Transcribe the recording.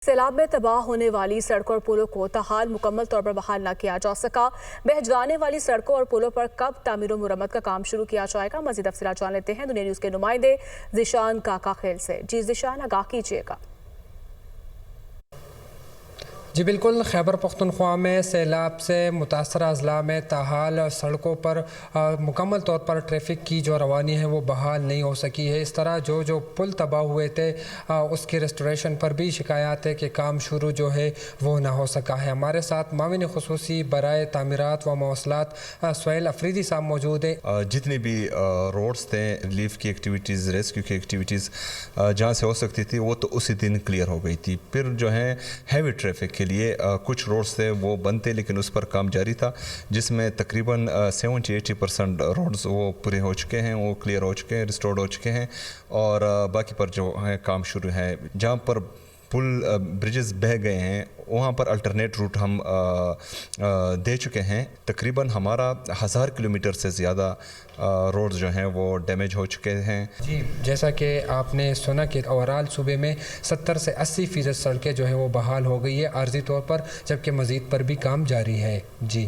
सैलाब में तबाह होने वाली सड़कों और पुलों को ताहाल मुकम्मल तौर पर बहाल न किया जा सका। बह जाने वाली सड़कों और पुलों पर कब तामीर और मुरम्मत का काम शुरू किया जाएगा, मजीद तफसीलात जान लेते हैं दुनिया न्यूज़ के नुमाइंदे ज़ीशान काका खेल से। जी ज़ीशान, आगाह कीजिएगा। जी बिल्कुल, खैबर पख्तूनख्वा में सैलाब से मुतासर अजला में ताहाल सड़कों पर मुकम्मल तौर पर ट्रैफिक की जो रवानी है वो बहाल नहीं हो सकी है। इस तरह जो पुल तबाह हुए थे उसकी रेस्टोरेशन पर भी शिकायत है कि काम शुरू जो है वो ना हो सका है। हमारे साथ माविन खुसूसी बराए तामीरात व मवासलात सुहेल अफरीदी साहब मौजूद है। जितनी भी रोड्स थे, रिलीफ की एक्टिविटीज़, रेस्क्यू की एक्टिविटीज़ जहाँ से हो सकती थी वो तो उसी दिन क्लियर हो गई थी। फिर जो है हैवी ट्रैफिक के लिए कुछ रोड्स थे वो बंद थे, लेकिन उस पर काम जारी था, जिसमें तकरीबन 70-80% रोड्स वो पूरे हो चुके हैं, वो क्लियर हो चुके हैं, रिस्टोर्ड हो चुके हैं। और बाकी पर जो है काम शुरू है। जहाँ पर पुल ब्रिजेस बह गए हैं वहाँ पर अल्टरनेट रूट हम दे चुके हैं। तकरीबन हमारा 1000 किलोमीटर से ज़्यादा रोड्स जो हैं वो डैमेज हो चुके हैं। जी, जैसा कि आपने सुना कि ओवरऑल सूबे में 70 से 80% सड़कें जो है वो बहाल हो गई है आर्जी तौर पर, जबकि मज़ीद पर भी काम जारी है। जी।